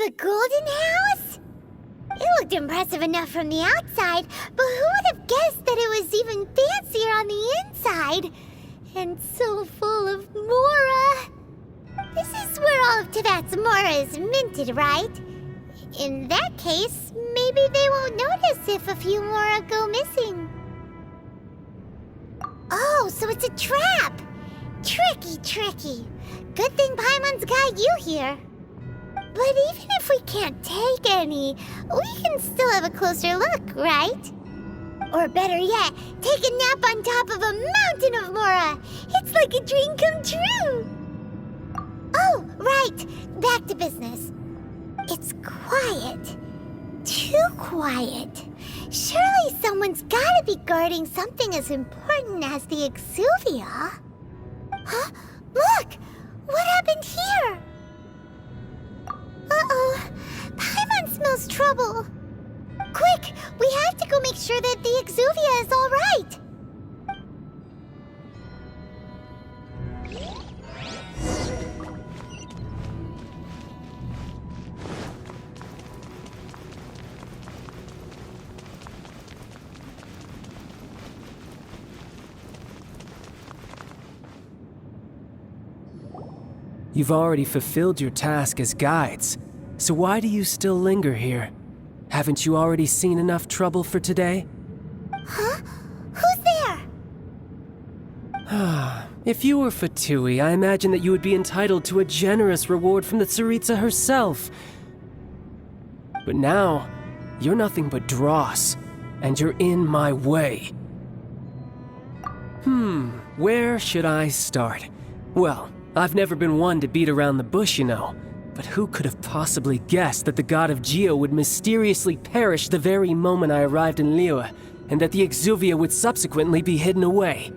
The Golden House? It looked impressive enough from the outside, but who would have guessed that it was even fancier on the inside? And so full of Mora. This is where all of Teyvat's Mora is minted, right? In that case, maybe they won't notice if a few Mora go missing. Oh, so it's a trap! Tricky, tricky. Good thing Paimon's got you here. But even if we can't take any, we can still have a closer look, right? Or better yet, take a nap on top of a mountain of Mora. It's like a dream come true. Oh, right. Back to business. It's quiet. Too quiet. Surely someone's gotta be guarding something as important as the Exuvia. Huh? Look! What happened here? Uh-oh. Paimon smells trouble. Quick! We have to go make sure that the Exuvia is all right. You've already fulfilled your task as guides, so why do you still linger here? Haven't you already seen enough trouble for today? Huh? Who's there? If you were Fatui, I imagine that you would be entitled to a generous reward from the Tsaritsa herself. But now, you're nothing but dross, and you're in my way. Where should I start? Well, I've never been one to beat around the bush, you know. But who could have possibly guessed that the god of Geo would mysteriously perish the very moment I arrived in Liyue, and that the Exuvia would subsequently be hidden away?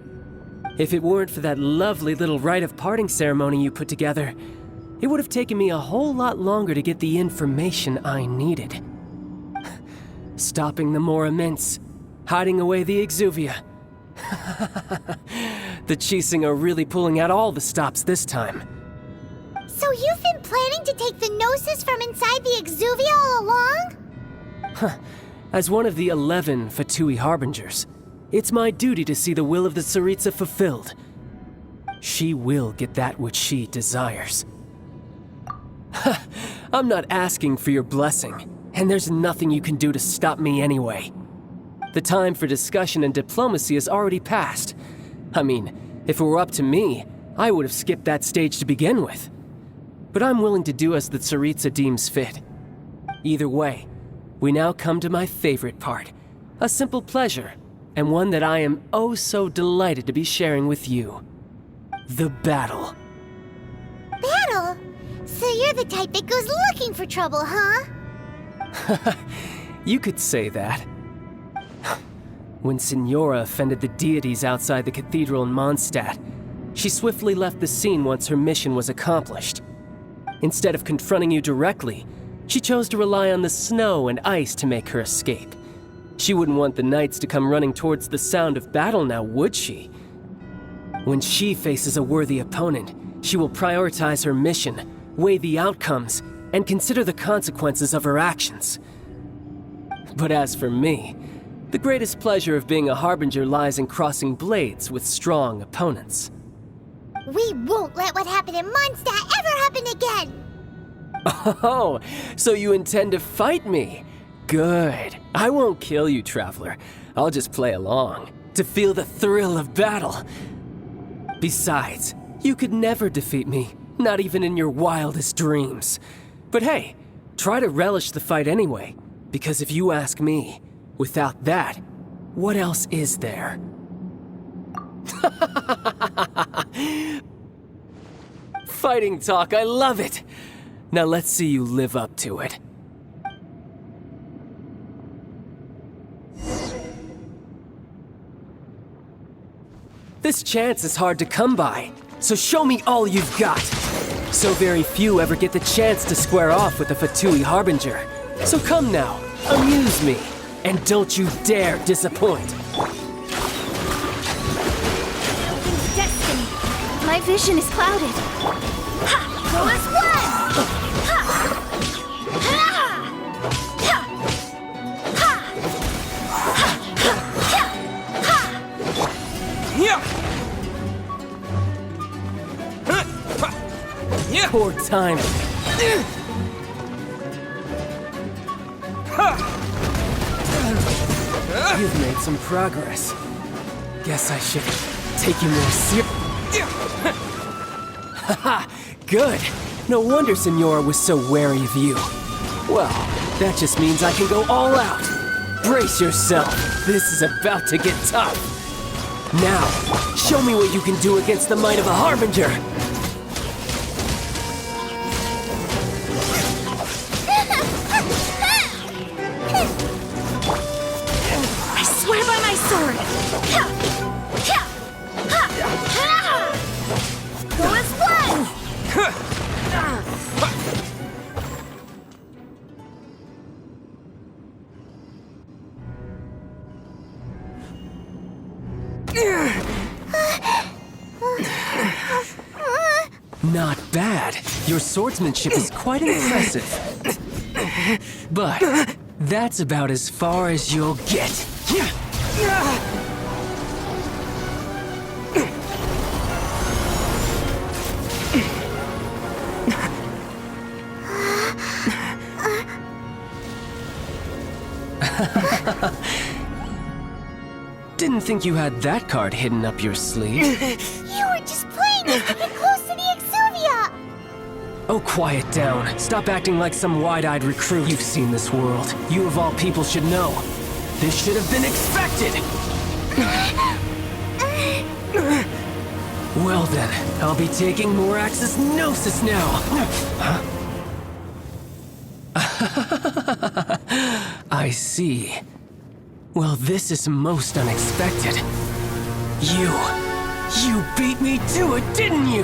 If it weren't for that lovely little rite of parting ceremony you put together, it would have taken me a whole lot longer to get the information I needed. Stopping the Mora mints, hiding away the Exuvia. The Chising are really pulling out all the stops this time. So you've been planning to take the Gnosis from inside the Exuvia all along? As one of the 11 Fatui Harbingers, it's my duty to see the will of the Tsaritsa fulfilled. She will get that which she desires. I'm not asking for your blessing, and there's nothing you can do to stop me anyway. The time for discussion and diplomacy has already passed. I mean, if it were up to me, I would have skipped that stage to begin with. But I'm willing to do as the Tsaritsa deems fit. Either way, we now come to my favorite part. A simple pleasure, and one that I am oh so delighted to be sharing with you. The battle. Battle? So you're the type that goes looking for trouble, huh? You could say that. When Signora offended the deities outside the cathedral in Mondstadt, she swiftly left the scene once her mission was accomplished. Instead of confronting you directly, she chose to rely on the snow and ice to make her escape. She wouldn't want the knights to come running towards the sound of battle now, would she? When she faces a worthy opponent, she will prioritize her mission, weigh the outcomes, and consider the consequences of her actions. But as for me, the greatest pleasure of being a Harbinger lies in crossing blades with strong opponents. We won't let what happened in Mondstadt ever happen again! Oh, so you intend to fight me? Good. I won't kill you, Traveler. I'll just play along, to feel the thrill of battle. Besides, you could never defeat me, not even in your wildest dreams. But hey, try to relish the fight anyway, because if you ask me, without that, what else is there? Fighting talk, I love it! Now let's see you live up to it. This chance is hard to come by, so show me all you've got. So very few ever get the chance to square off with a Fatui Harbinger. So come now, amuse me, and don't you dare disappoint. Destiny. My vision is clouded. Ha! Go as one! Ha! Poor timing. You've made some progress. Guess I should take you more seriously. Haha, good. No wonder Signora was so wary of you. Well, that just means I can go all out. Brace yourself. This is about to get tough. Now, show me what you can do against the might of a Harbinger. I swear by my sword! Go as one! Not bad. Your swordsmanship is quite impressive. But that's about as far as you'll get. Didn't think you had that card hidden up your sleeve. You were just playing us to get close to the Exuvia! Oh, quiet down. Stop acting like some wide-eyed recruit. You've seen this world. You of all people should know. This should have been expected! Well then, I'll be taking Morax's Gnosis now! I see. Well, this is most unexpected. You beat me to it, didn't you?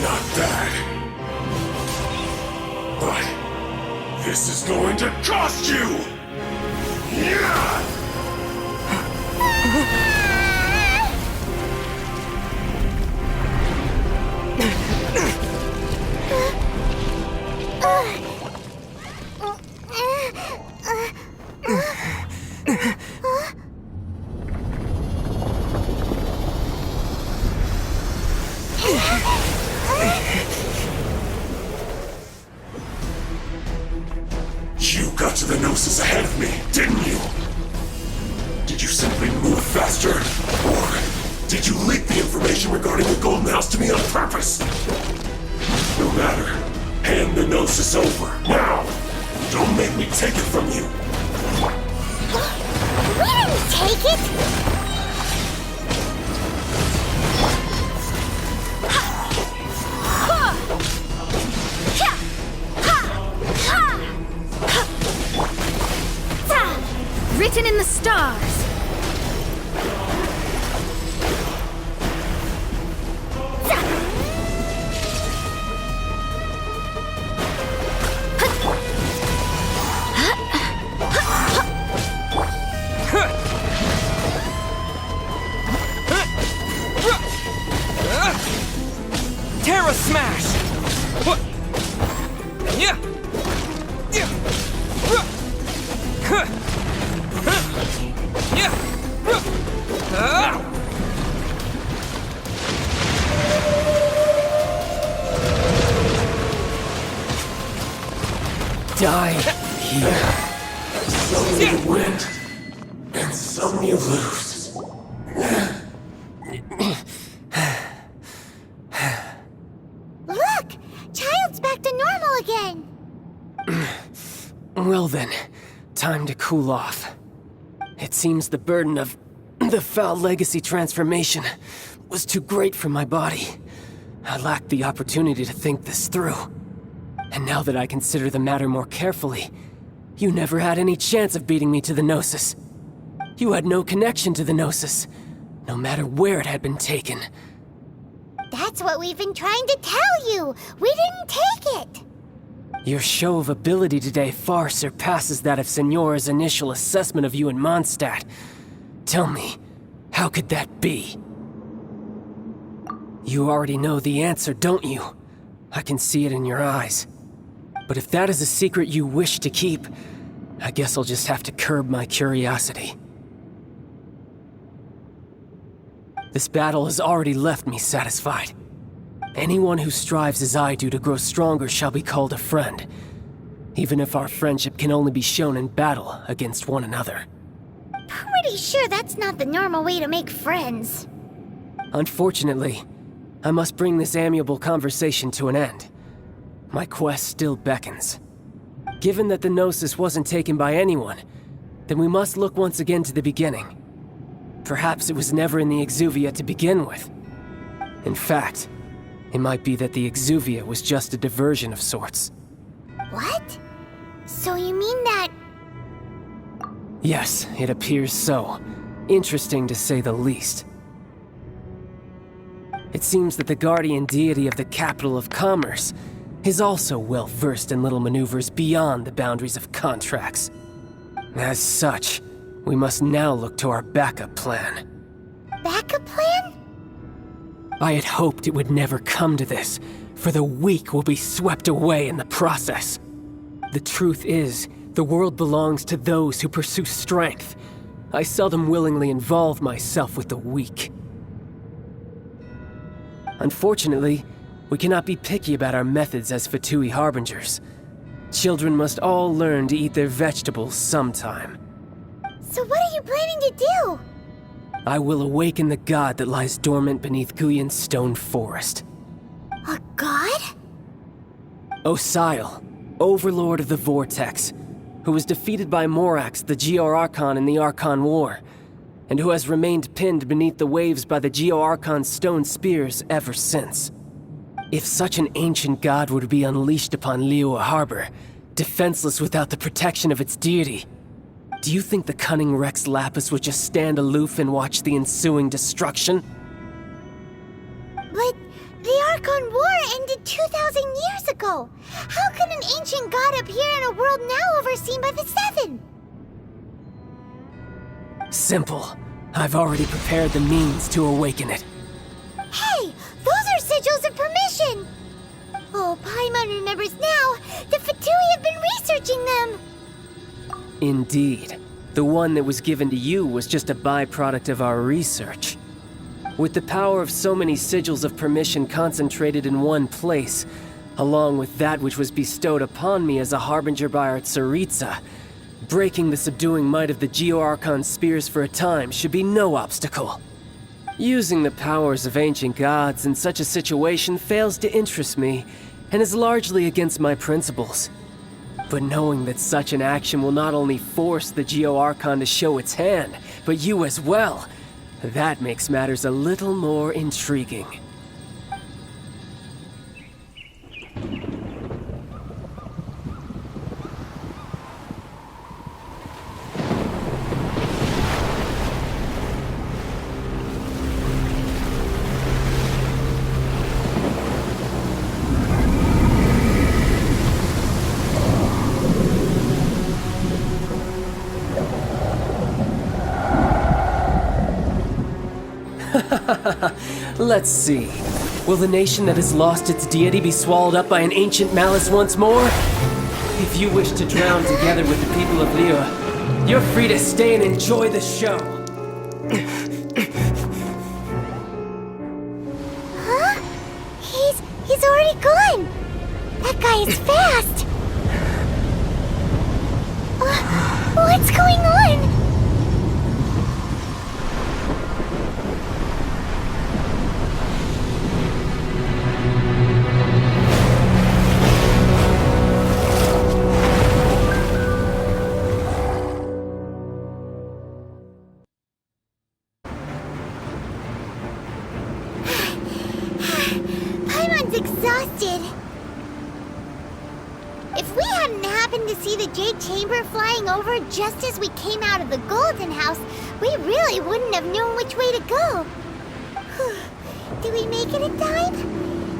Not bad. But this is going to cost you! Yeah! You got to the Gnosis ahead of me, didn't you? Did you simply move faster? Or did you leak the information regarding the Golden House to me on purpose? No matter. Hand the Gnosis over, now! Don't make me take it from you! We didn't take it! Written in the stars. Terra Smash! What? Yeah! Yeah! Die here. Some you win, and some you lose. Look! Childe's back to normal again! Well then, time to cool off. It seems the burden of the foul legacy transformation was too great for my body. I lacked the opportunity to think this through. And now that I consider the matter more carefully, you never had any chance of beating me to the Gnosis. You had no connection to the Gnosis, no matter where it had been taken. That's what we've been trying to tell you! We didn't take it! Your show of ability today far surpasses that of Signora's initial assessment of you in Mondstadt. Tell me, how could that be? You already know the answer, don't you? I can see it in your eyes. But if that is a secret you wish to keep, I guess I'll just have to curb my curiosity. This battle has already left me satisfied. Anyone who strives as I do to grow stronger shall be called a friend, even if our friendship can only be shown in battle against one another. Pretty sure that's not the normal way to make friends. Unfortunately, I must bring this amiable conversation to an end. My quest still beckons. Given that the Gnosis wasn't taken by anyone, then we must look once again to the beginning. Perhaps it was never in the Exuvia to begin with. In fact, it might be that the Exuvia was just a diversion of sorts. What? So you mean that... Yes, it appears so. Interesting to say the least. It seems that the guardian deity of the capital of commerce is also well versed in little maneuvers beyond the boundaries of contracts. As such, we must now look to our backup plan. Backup plan? I had hoped it would never come to this, for the weak will be swept away in the process. The truth is, the world belongs to those who pursue strength. I seldom willingly involve myself with the weak. Unfortunately, we cannot be picky about our methods as Fatui Harbingers. Children must all learn to eat their vegetables sometime. So what are you planning to do? I will awaken the god that lies dormant beneath Guyon's stone forest. A god? Osial, overlord of the Vortex, who was defeated by Morax, the Geo-Archon in the Archon War, and who has remained pinned beneath the waves by the Geo-Archon's stone spears ever since. If such an ancient god were to be unleashed upon Liyue Harbor, defenseless without the protection of its deity, do you think the cunning Rex Lapis would just stand aloof and watch the ensuing destruction? But the Archon War ended 2,000 years ago. How can an ancient god appear in a world now overseen by the Seven? Simple. I've already prepared the means to awaken it. Hey, those are sigils of permission! Oh, Paimon remembers now. The Fatui have been researching them. Indeed. The one that was given to you was just a byproduct of our research. With the power of so many sigils of permission concentrated in one place, along with that which was bestowed upon me as a harbinger by our Tsaritsa, breaking the subduing might of the Geo-Archon spears for a time should be no obstacle. Using the powers of ancient gods in such a situation fails to interest me, and is largely against my principles. But knowing that such an action will not only force the Geo-Archon to show its hand, but you as well, that makes matters a little more intriguing. Let's see. Will the nation that has lost its deity be swallowed up by an ancient malice once more? If you wish to drown together with the people of Liyue, you're free to stay and enjoy the show. Huh? He's already gone. That guy is fast. What's going on? Exhausted. If we hadn't happened to see the Jade Chamber flying over just as we came out of the Golden House, we really wouldn't have known which way to go. Did we make it in time?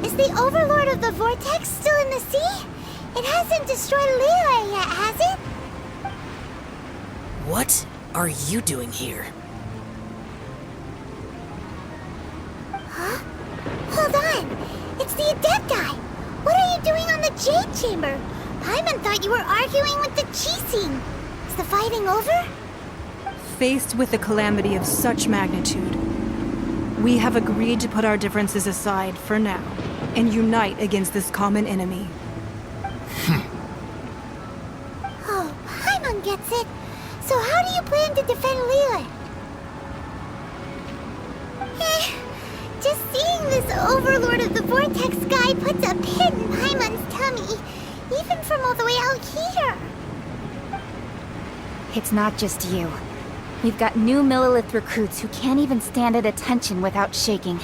Is the Overlord of the Vortex still in the sea? It hasn't destroyed Liyue yet, has it? What are you doing here? Huh? Hold on! It's the Adepti! What are you doing on the Jade Chamber? Paimon thought you were arguing with the Chising. Is the fighting over? Faced with a calamity of such magnitude, we have agreed to put our differences aside for now and unite against this common enemy. Oh, Paimon gets it. So how do you plan to defend Liyue? Just seeing this Overlord of the Vortex guy puts a pit in Paimon's tummy, even from all the way out here. It's not just you. We've got new Millilith recruits who can't even stand at attention without shaking.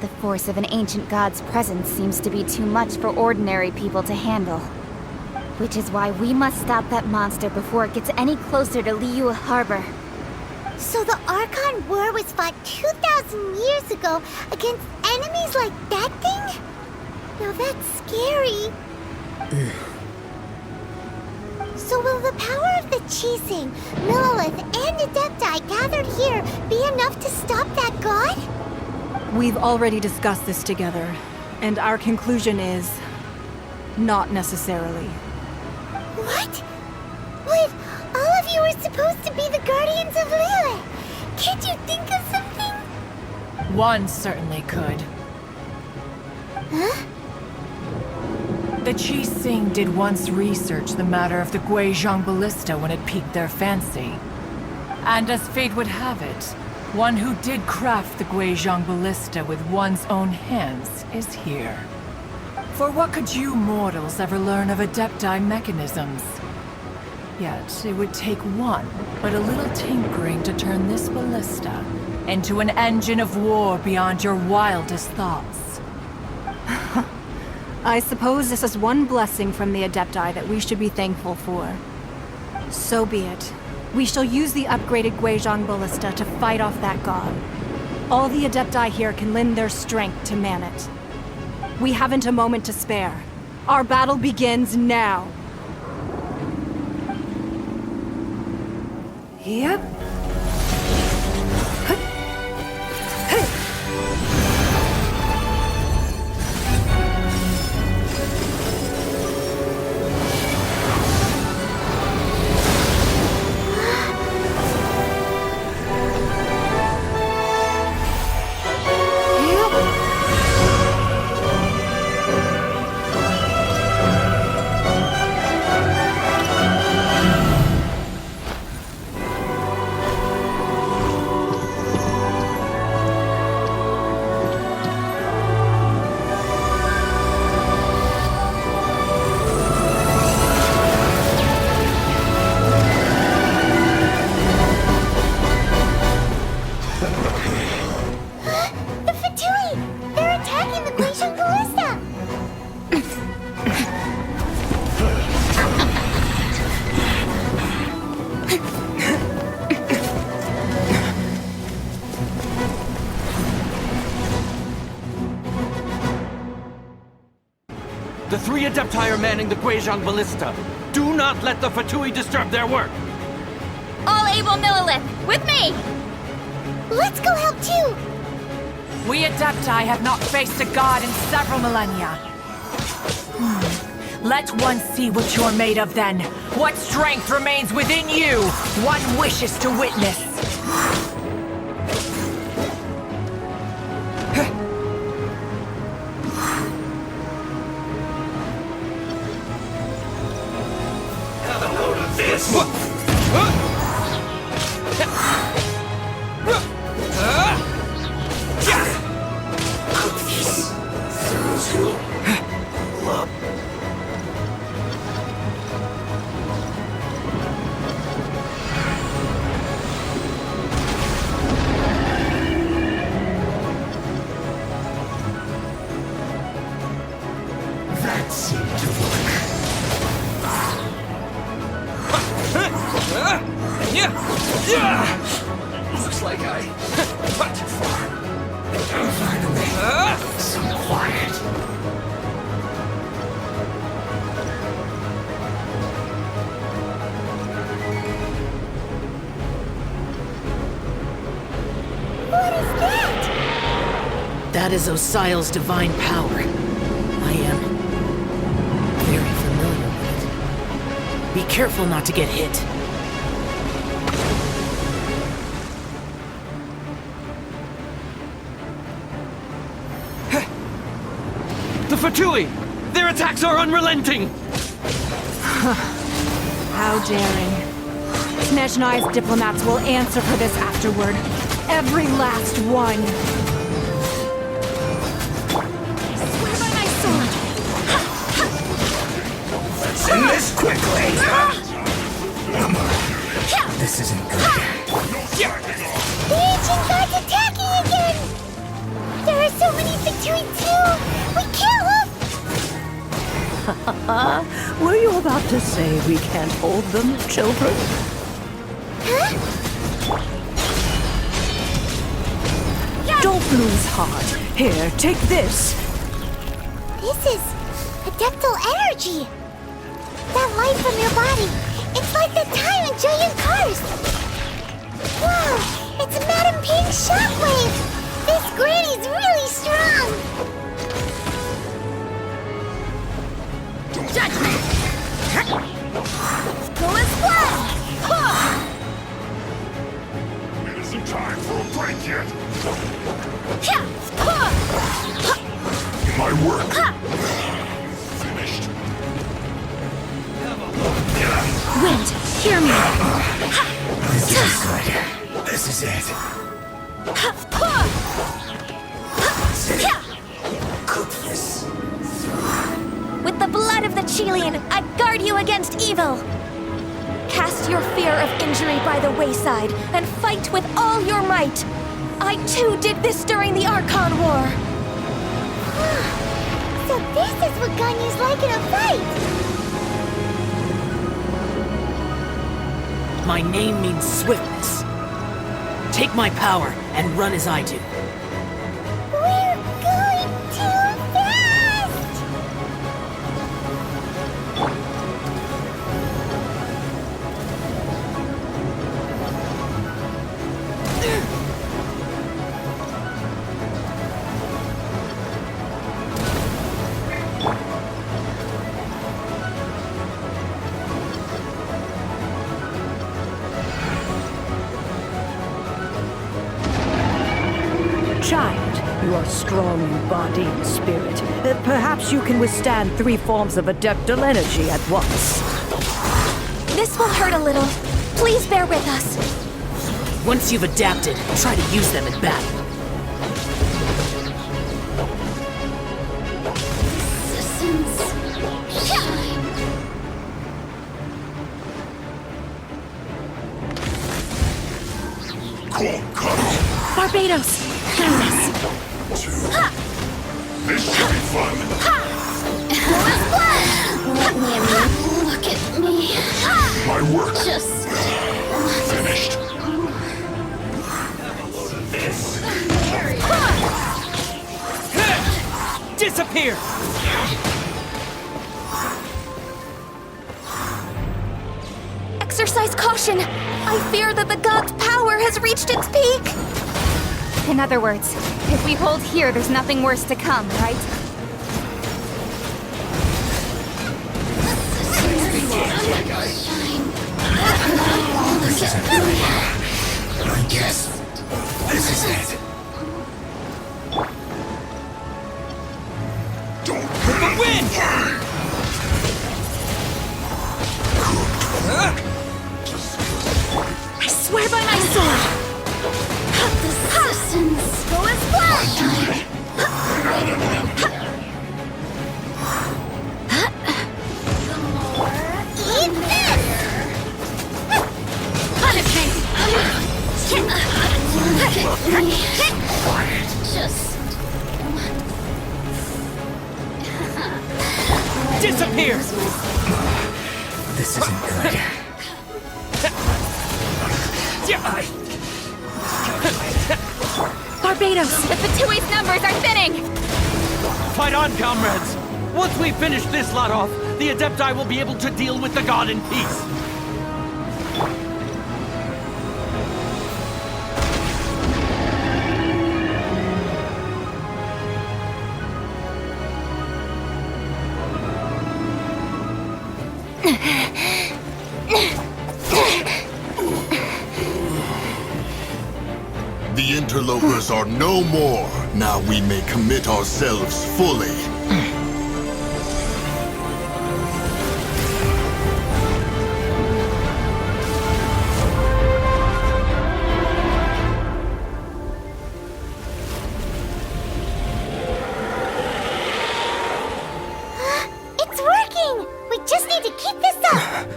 The force of an ancient god's presence seems to be too much for ordinary people to handle. Which is why we must stop that monster before it gets any closer to Liyue Harbor. So the Archon War was fought 2,000 years ago against enemies like that thing? Now that's scary. So will the power of the Chising, Millilith, and Adepti gathered here be enough to stop that god? We've already discussed this together, and our conclusion is... not necessarily. What? Wait, all of you were supposed to be the guardians of Liyue. Can't you think of something? One certainly could. Huh? The Chising did once research the matter of the Guizhong Ballista when it piqued their fancy. And as fate would have it, one who did craft the Guizhong Ballista with one's own hands is here. For what could you mortals ever learn of Adepti mechanisms? Yet, it would take one, but a little tinkering to turn this ballista into an engine of war beyond your wildest thoughts. I suppose this is one blessing from the Adepti that we should be thankful for. So be it. We shall use the upgraded Guizhong Ballista to fight off that god. All the Adepti here can lend their strength to man it. We haven't a moment to spare. Our battle begins now. Yep. The three Adepti are manning the Guizhong Ballista. Do not let the Fatui disturb their work! All able Millilith, with me! Let's go help too! We Adepti have not faced a god in several millennia. Let one see what you're made of then. What strength remains within you, one wishes to witness. That seemed to work. Looks like I went too far. Finally, some quiet. That is Osial's divine power. I am very familiar with it. Be careful not to get hit. The Fatui! Their attacks are unrelenting! How daring. Snezhnai's diplomats will answer for this afterward. Every last one. Swear by my sword! Let's end this quickly! This isn't good. The ancient god's attacking again! There are so many Fatui too! We can't look! Were you about to say we can't hold them, children? Huh? Don't lose heart. Here, take this. This is adeptal energy! That light from your body, it's like the time in giant cars! Wow, it's Madame Ping's shockwave! This granny's really strong! Judge me! Go as well! It isn't time for a break yet. My work finished. Wind, hear me! This is good. This is it. Cook this. With the blood of the Chilean, I guard you against evil! Cast your fear of injury by the wayside, and fight with all your might! I too did this during the Archon War! So this is what Ganyu's like in a fight! My name means swiftness. Take my power and run as I do. We're going too fast! Child, you are strong in body and spirit. Perhaps you can withstand 3 forms of adeptal energy at once. This will hurt a little. Please bear with us. Once you've adapted, try to use them in battle. Cold cuddle. Barbados, hear this. 2. This should be fun. Look at me. My work Just finished. Disappear! Exercise caution! I fear that the god's power has reached its peak! In other words, if we hold here, there's nothing worse to come, right? This isn't good. I guess this is it. Don't The wind! I swear by my sword! Resistance. Go as well. Eat this. Punishment. Just Disappear! This isn't good. Barbados, the Fatui's numbers are thinning! Fight on, comrades! Once we finish this lot off, the Adepti will be able to deal with the god in peace. The interlopers are no more. Now we may commit ourselves fully. It's working! We just need to keep this up!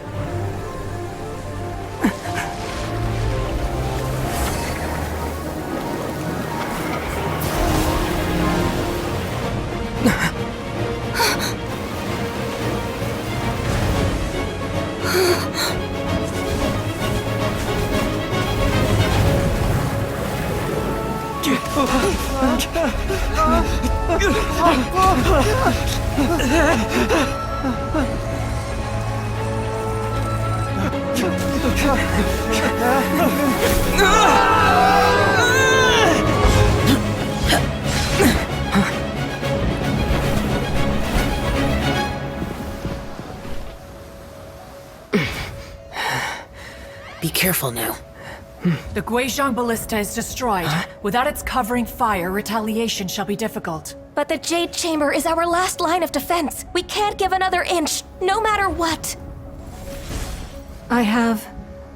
Be careful now. The Guizhong Ballista is destroyed. Without its covering fire, retaliation shall be difficult. But the Jade Chamber is our last line of defense. We can't give another inch, no matter what. I have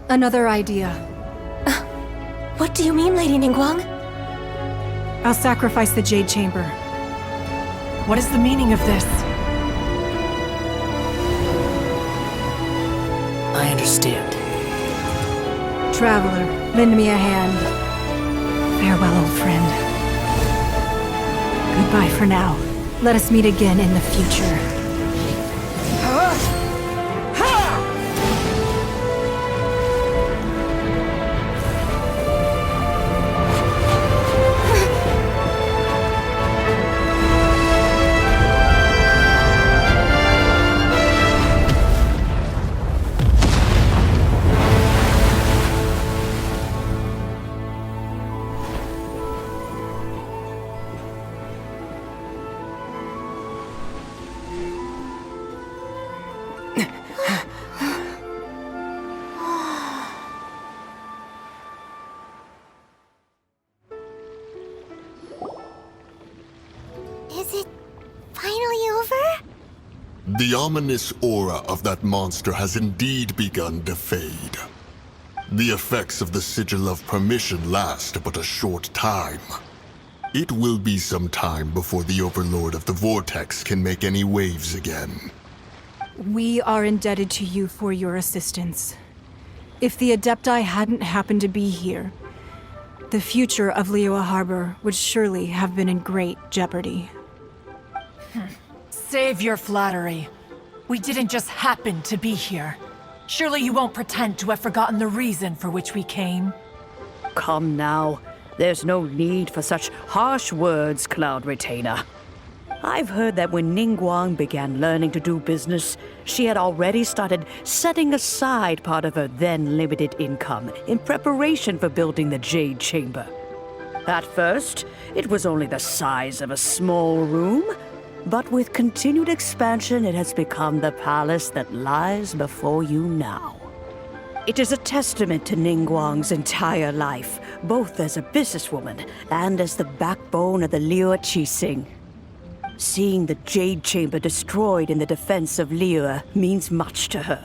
another idea. What do you mean, Lady Ningguang? I'll sacrifice the Jade Chamber. What is the meaning of this? I understand. Traveler, lend me a hand. Farewell, old friend. Goodbye for now. Let us meet again in the future. Is it finally over? The ominous aura of that monster has indeed begun to fade. The effects of the Sigil of Permission last but a short time. It will be some time before the Overlord of the Vortex can make any waves again. We are indebted to you for your assistance. If the Adepti hadn't happened to be here, the future of Liyue Harbor would surely have been in great jeopardy. Save your flattery. We didn't just happen to be here. Surely you won't pretend to have forgotten the reason for which we came. Come now. There's no need for such harsh words, Cloud Retainer. I've heard that when Ningguang began learning to do business, she had already started setting aside part of her then limited income in preparation for building the Jade Chamber. At first, it was only the size of a small room, but with continued expansion, it has become the palace that lies before you now. It is a testament to Ningguang's entire life, both as a businesswoman and as the backbone of the Liyue Qixing. Seeing the Jade Chamber destroyed in the defense of Liyue means much to her.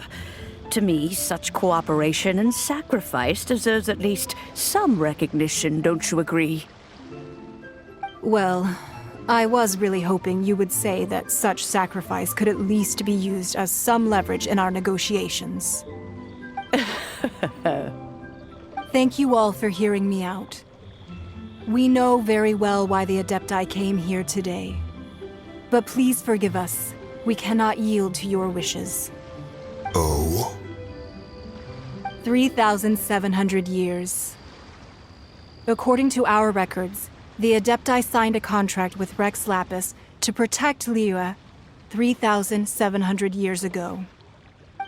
To me, such cooperation and sacrifice deserves at least some recognition, don't you agree? Well, I was really hoping you would say that such sacrifice could at least be used as some leverage in our negotiations. Thank you all for hearing me out. We know very well why the Adepti came here today. But please forgive us. We cannot yield to your wishes. Oh? 3,700 years. According to our records, the Adepti signed a contract with Rex Lapis to protect Liyue 3,700 years ago.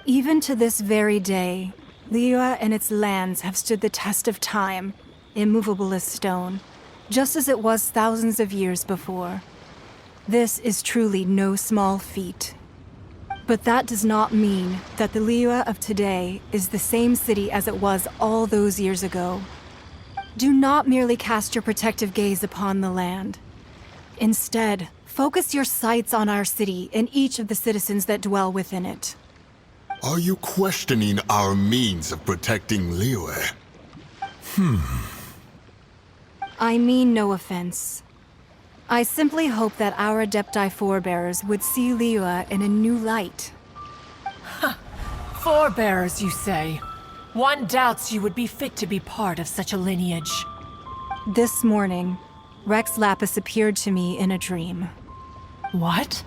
Even to this very day, Liyue and its lands have stood the test of time, immovable as stone, just as it was thousands of years before. This is truly no small feat. But that does not mean that the Liyue of today is the same city as it was all those years ago. Do not merely cast your protective gaze upon the land. Instead, focus your sights on our city and each of the citizens that dwell within it. Are you questioning our means of protecting Liyue? I mean no offense. I simply hope that our Adepti forebears would see Liyue in a new light. Forebearers, you say? One doubts you would be fit to be part of such a lineage. This morning, Rex Lapis appeared to me in a dream. What?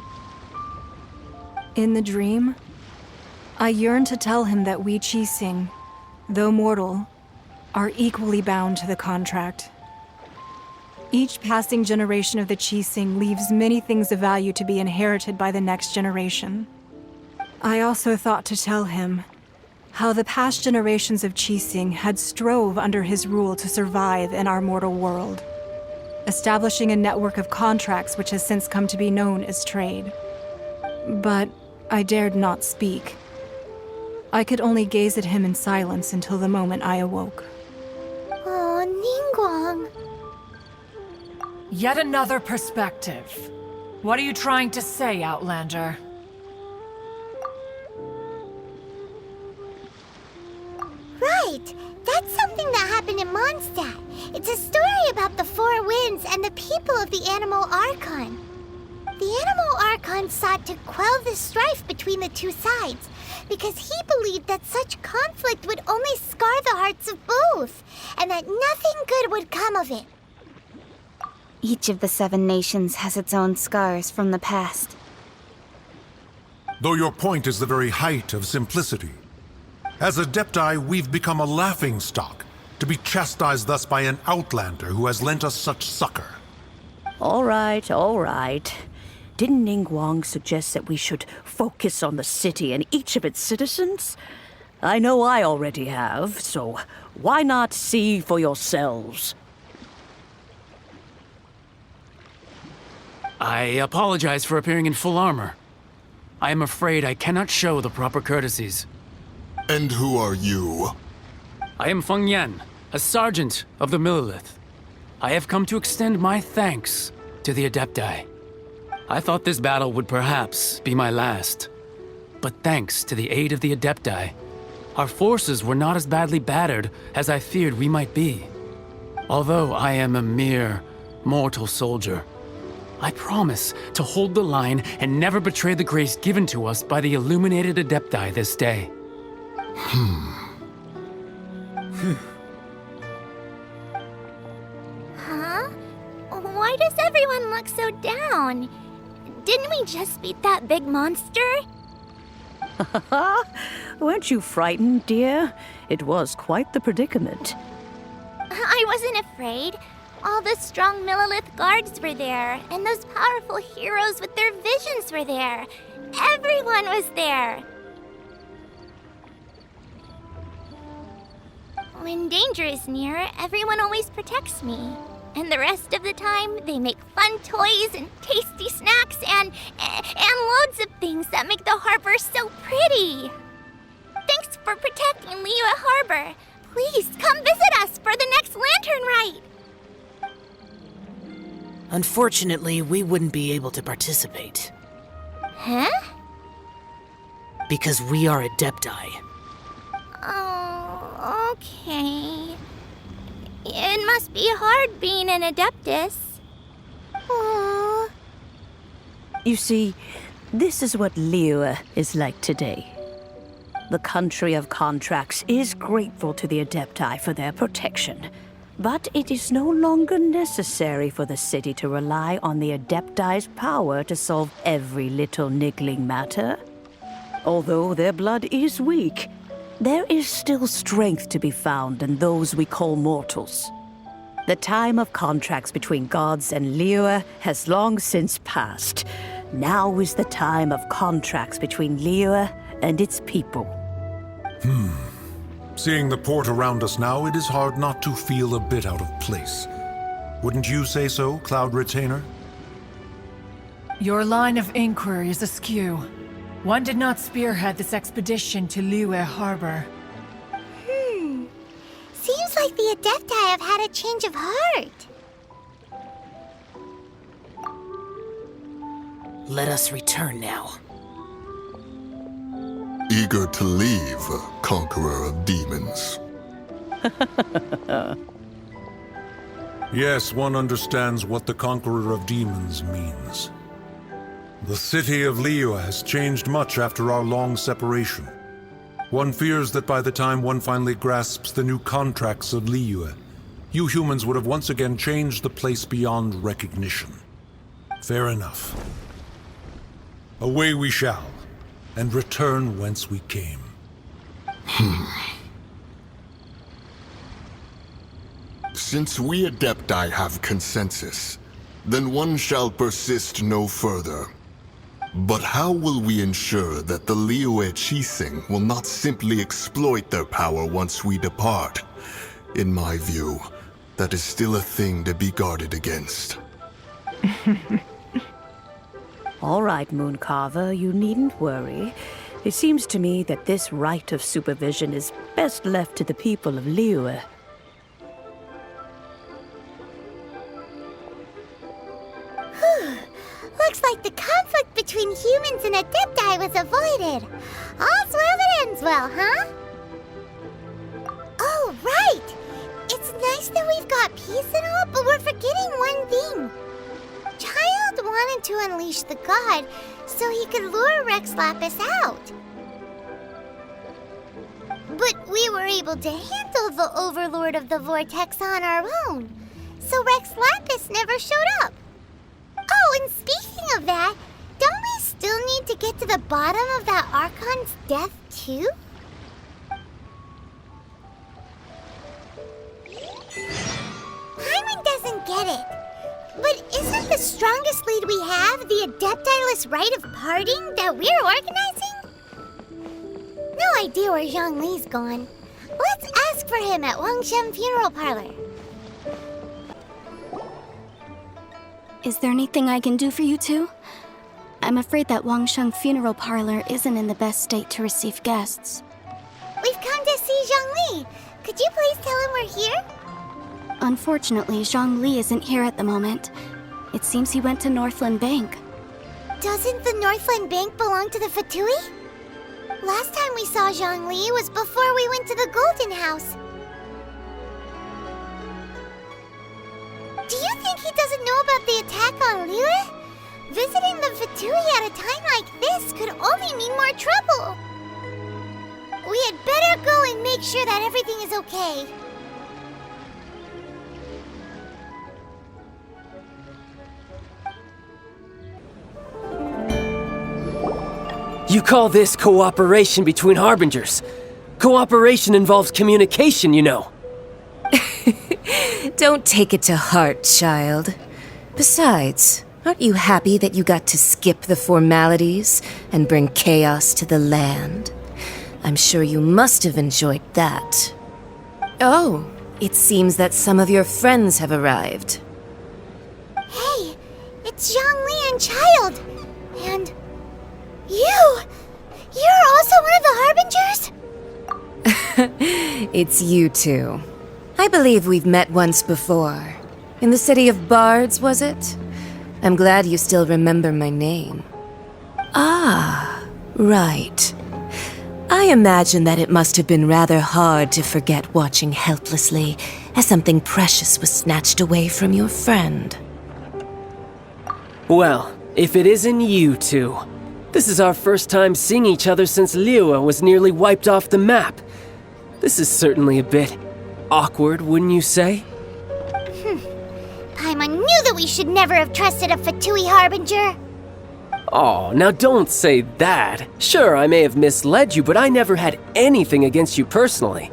In the dream, I yearned to tell him that we Qixing, though mortal, are equally bound to the contract. Each passing generation of the Qixing leaves many things of value to be inherited by the next generation. I also thought to tell him how the past generations of Qixing had strove under his rule to survive in our mortal world, establishing a network of contracts which has since come to be known as trade. But I dared not speak. I could only gaze at him in silence until the moment I awoke. Oh, Ningguang. Yet another perspective. What are you trying to say, Outlander? Right! That's something that happened in Mondstadt. It's a story about the Four Winds and the people of the Animal Archon. The Animal Archon sought to quell the strife between the two sides, because he believed that such conflict would only scar the hearts of both, and that nothing good would come of it. Each of the 7 nations has its own scars from the past. Though your point is the very height of simplicity. As Adepti, we've become a laughingstock, to be chastised thus by an outlander who has lent us such succor. All right, all right. Didn't Ningguang suggest that we should focus on the city and each of its citizens? I know I already have, so why not see for yourselves? I apologize for appearing in full armor. I am afraid I cannot show the proper courtesies. And who are you? I am Feng Yan, a sergeant of the Millelith. I have come to extend my thanks to the Adepti. I thought this battle would perhaps be my last. But thanks to the aid of the Adepti, our forces were not as badly battered as I feared we might be. Although I am a mere mortal soldier, I promise to hold the line and never betray the grace given to us by the illuminated Adepti this day. Huh? Why does everyone look so down? Didn't we just beat that big monster? Weren't you frightened, dear? It was quite the predicament. I wasn't afraid. All the strong Millelith guards were there, and those powerful heroes with their visions were there. Everyone was there. When danger is near, everyone always protects me. And the rest of the time, they make fun toys and tasty snacks and loads of things that make the harbor so pretty. Thanks for protecting Liyue Harbor. Please come visit us for the next lantern rite. Unfortunately, we wouldn't be able to participate. Huh? Because we are Adepti. Oh, okay. It must be hard being an Adeptus. Aww. You see, this is what Liyue is like today. The country of contracts is grateful to the Adepti for their protection, but it is no longer necessary for the city to rely on the Adepti's power to solve every little niggling matter. Although their blood is weak, there is still strength to be found in those we call mortals. The time of contracts between gods and Liyue has long since passed. Now is the time of contracts between Liyue and its people. Seeing the port around us now, it is hard not to feel a bit out of place. Wouldn't you say so, Cloud Retainer? Your line of inquiry is askew. One did not spearhead this expedition to Liyue Harbor. Seems like the Adepti have had a change of heart. Let us return now. Eager to leave, conqueror of demons. Yes, one understands what the Conqueror of Demons means. The city of Liyue has changed much after our long separation. One fears that by the time one finally grasps the new contracts of Liyue, you humans would have once again changed the place beyond recognition. Fair enough. Away we shall, and return whence we came. Since we Adepti have consensus, then one shall persist no further. But how will we ensure that the Liyue Chising will not simply exploit their power once we depart? In my view, that is still a thing to be guarded against. All right, Mooncarver, you needn't worry. It seems to me that this right of supervision is best left to the people of Liyue. Looks like the conflict between humans and Adepti was avoided. All's well that ends well, huh? Oh, right! It's nice that we've got peace and all, but we're forgetting one thing. Childe wanted to unleash the god so he could lure Rex Lapis out. But we were able to handle the Overlord of the Vortex on our own, so Rex Lapis never showed up. Oh, and speaking of that, don't we still need to get to the bottom of that Archon's death, too? Paimon doesn't get it. But isn't the strongest lead we have the Adepti-less rite of parting that we're organizing? No idea where Zhongli's gone. Let's ask for him at Wangshen Funeral Parlor. Is there anything I can do for you two? I'm afraid that Wangshen Funeral Parlor isn't in the best state to receive guests. We've come to see Zhongli. Could you please tell him we're here? Unfortunately, Zhongli isn't here at the moment. It seems he went to Northland Bank. Doesn't the Northland Bank belong to the Fatui? Last time we saw Zhongli was before we went to the Golden House. Do you think he doesn't know about the attack on Liyue? Visiting the Fatui at a time like this could only mean more trouble. We had better go and make sure that everything is okay. You call this cooperation between Harbingers? Cooperation involves communication, you know. Don't take it to heart, child. Besides, aren't you happy that you got to skip the formalities and bring chaos to the land? I'm sure you must have enjoyed that. Oh, it seems that some of your friends have arrived. Hey, it's Zhongli and Childe. And you're also one of the Harbingers? It's you two. I believe we've met once before. In the city of Bards, was it? I'm glad you still remember my name. Ah, right. I imagine that it must have been rather hard to forget watching helplessly as something precious was snatched away from your friend. Well, if it isn't you two. This is our first time seeing each other since Liyue was nearly wiped off the map. This is certainly a bit awkward, wouldn't you say? Paimon knew that we should never have trusted a Fatui Harbinger. Oh, now don't say that. Sure, I may have misled you, but I never had anything against you personally.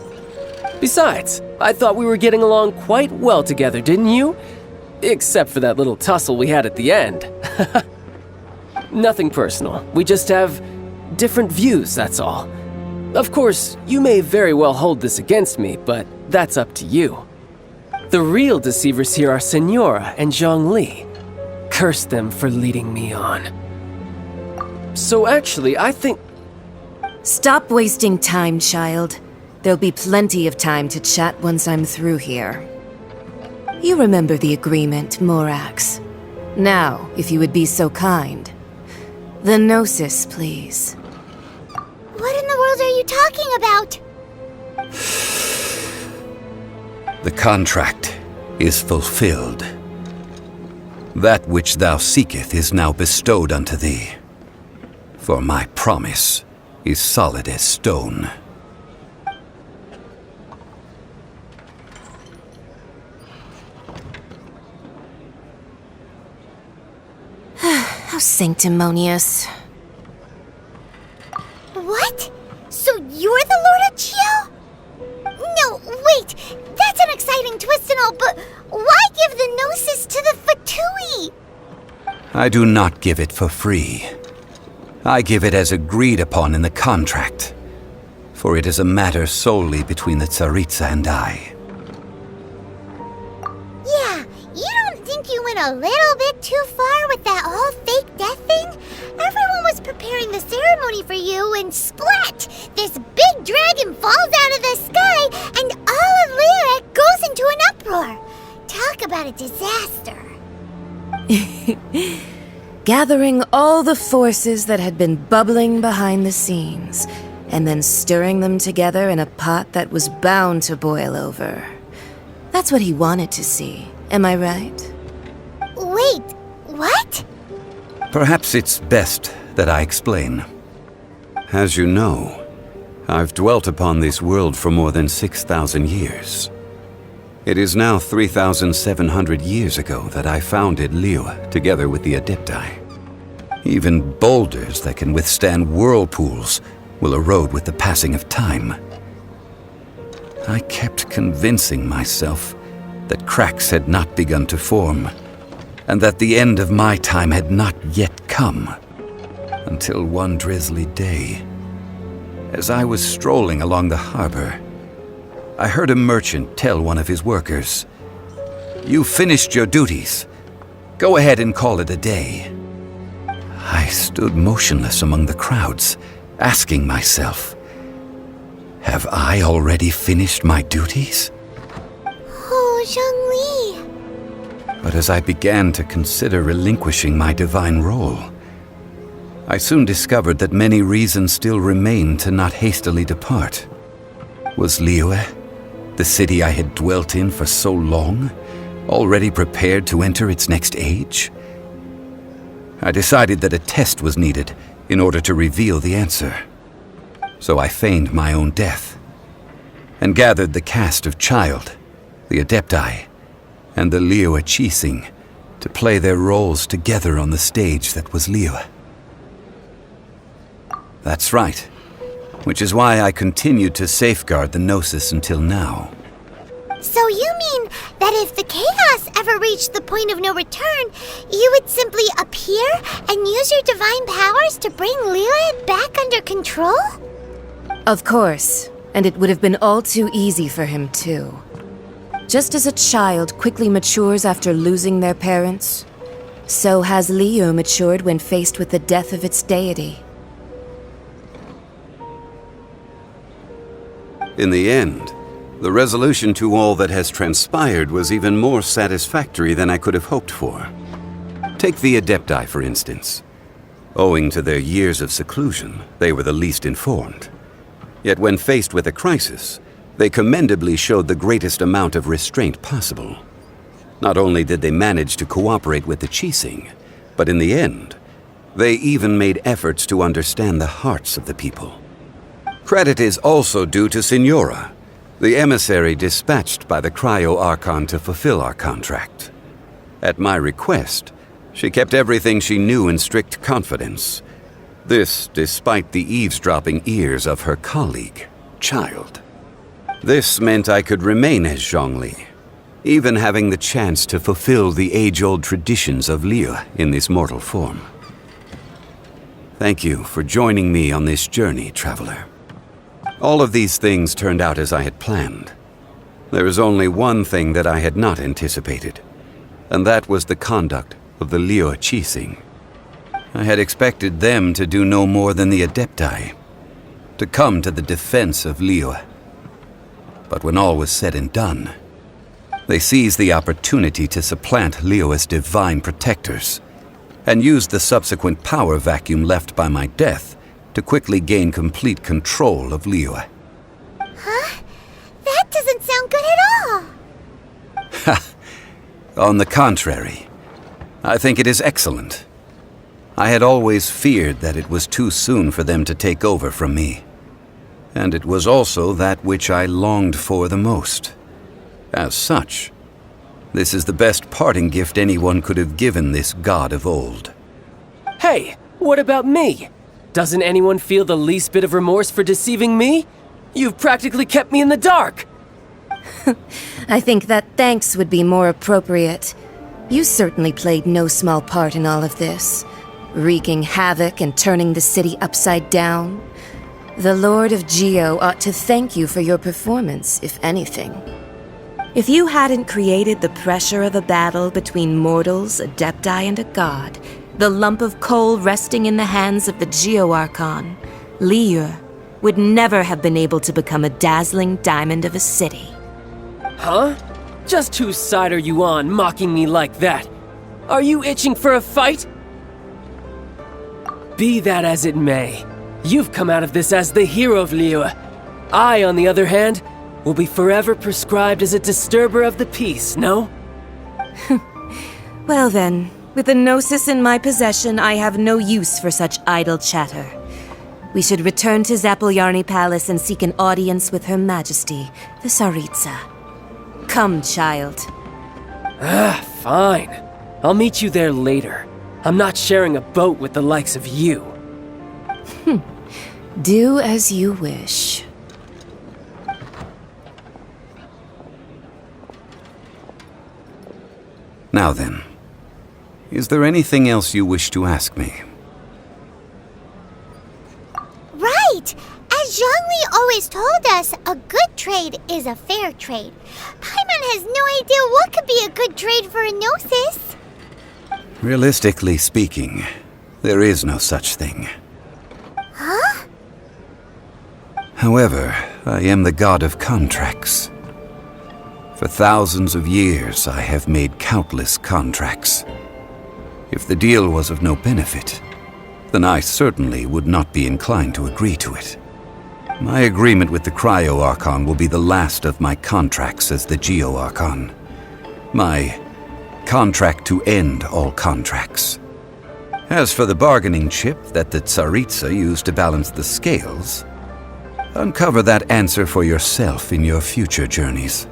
Besides, I thought we were getting along quite well together, didn't you? Except for that little tussle we had at the end. Nothing personal. We just have different views, that's all. Of course, you may very well hold this against me, but that's up to you. The real deceivers here are Signora and Zhongli. Curse them for leading me on. So actually, I think... Stop wasting time, child. There'll be plenty of time to chat once I'm through here. You remember the agreement, Morax. Now, if you would be so kind. The Gnosis, please. What in the world are you talking about? The contract is fulfilled. That which thou seeketh is now bestowed unto thee. For my promise is solid as stone. How sanctimonious. What? So you're the Lord of Childe? No, wait! That's an exciting twist and all, but why give the Gnosis to the Fatui? I do not give it for free. I give it as agreed upon in the contract, for it is a matter solely between the Tsaritsa and I. Yeah, you don't think you went a little bit too far with that whole fake death thing? Everyone was preparing the ceremony for you, and splat! This big dragon falls out of the sky, and all of Liyue goes into an uproar. Talk about a disaster. Gathering all the forces that had been bubbling behind the scenes, and then stirring them together in a pot that was bound to boil over. That's what he wanted to see, am I right? Wait, what? Perhaps it's best that I explain. As you know, I've dwelt upon this world for more than 6,000 years. It is now 3,700 years ago that I founded Liyue together with the Adepti. Even boulders that can withstand whirlpools will erode with the passing of time. I kept convincing myself that cracks had not begun to form, and that the end of my time had not yet come. Until one drizzly day, as I was strolling along the harbor, I heard a merchant tell one of his workers, "You finished your duties. Go ahead and call it a day." I stood motionless among the crowds, asking myself, have I already finished my duties? Oh, Zhongli. But as I began to consider relinquishing my divine role, I soon discovered that many reasons still remained to not hastily depart. Was Liyue, the city I had dwelt in for so long, already prepared to enter its next age? I decided that a test was needed in order to reveal the answer. So I feigned my own death, and gathered the cast of Childe, the Adepti, and the Liyue Qixing to play their roles together on the stage that was Liyue. That's right, which is why I continued to safeguard the Gnosis until now. So you mean that if the chaos ever reached the point of no return, you would simply appear and use your divine powers to bring Liyue back under control? Of course, and it would have been all too easy for him too. Just as a child quickly matures after losing their parents, so has Liyue matured when faced with the death of its deity. In the end, the resolution to all that has transpired was even more satisfactory than I could have hoped for. Take the Adepti, for instance. Owing to their years of seclusion, they were the least informed. Yet when faced with a crisis, they commendably showed the greatest amount of restraint possible. Not only did they manage to cooperate with the Qixing, but in the end, they even made efforts to understand the hearts of the people. Credit is also due to Signora, the emissary dispatched by the Cryo-Archon to fulfill our contract. At my request, she kept everything she knew in strict confidence. This despite the eavesdropping ears of her colleague, Childe. This meant I could remain as Zhongli, even having the chance to fulfill the age-old traditions of Liyue in this mortal form. Thank you for joining me on this journey, traveler. All of these things turned out as I had planned. There is only one thing that I had not anticipated, and that was the conduct of the Liyue Qixing. I had expected them to do no more than the Adepti, to come to the defense of Liyue. But when all was said and done, they seized the opportunity to supplant Liyue's divine protectors, and used the subsequent power vacuum left by my death to quickly gain complete control of Liyue. Huh? That doesn't sound good at all! Ha! On the contrary, I think it is excellent. I had always feared that it was too soon for them to take over from me. And it was also that which I longed for the most. As such, this is the best parting gift anyone could have given this god of old. Hey, what about me? Doesn't anyone feel the least bit of remorse for deceiving me? You've practically kept me in the dark! I think that thanks would be more appropriate. You certainly played no small part in all of this, wreaking havoc and turning the city upside down. The Lord of Geo ought to thank you for your performance, if anything. If you hadn't created the pressure of a battle between mortals, Adepti, and a god, the lump of coal resting in the hands of the Geo Archon, Liyue, would never have been able to become a dazzling diamond of a city. Huh? Just whose side are you on, mocking me like that? Are you itching for a fight? Be that as it may, you've come out of this as the hero of Liyue. I, on the other hand, will be forever prescribed as a disturber of the peace, no? Well then, with the Gnosis in my possession, I have no use for such idle chatter. We should return to Zapoljarny Palace and seek an audience with Her Majesty, the Tsaritsa. Come, child. Fine. I'll meet you there later. I'm not sharing a boat with the likes of you. Do as you wish. Now then, is there anything else you wish to ask me? Right! As Zhongli always told us, a good trade is a fair trade. Paimon has no idea what could be a good trade for a Gnosis. Realistically speaking, there is no such thing. Huh? However, I am the god of contracts. For thousands of years, I have made countless contracts. If the deal was of no benefit, then I certainly would not be inclined to agree to it. My agreement with the Cryo Archon will be the last of my contracts as the Geo Archon. My contract to end all contracts. As for the bargaining chip that the Tsaritsa used to balance the scales, uncover that answer for yourself in your future journeys.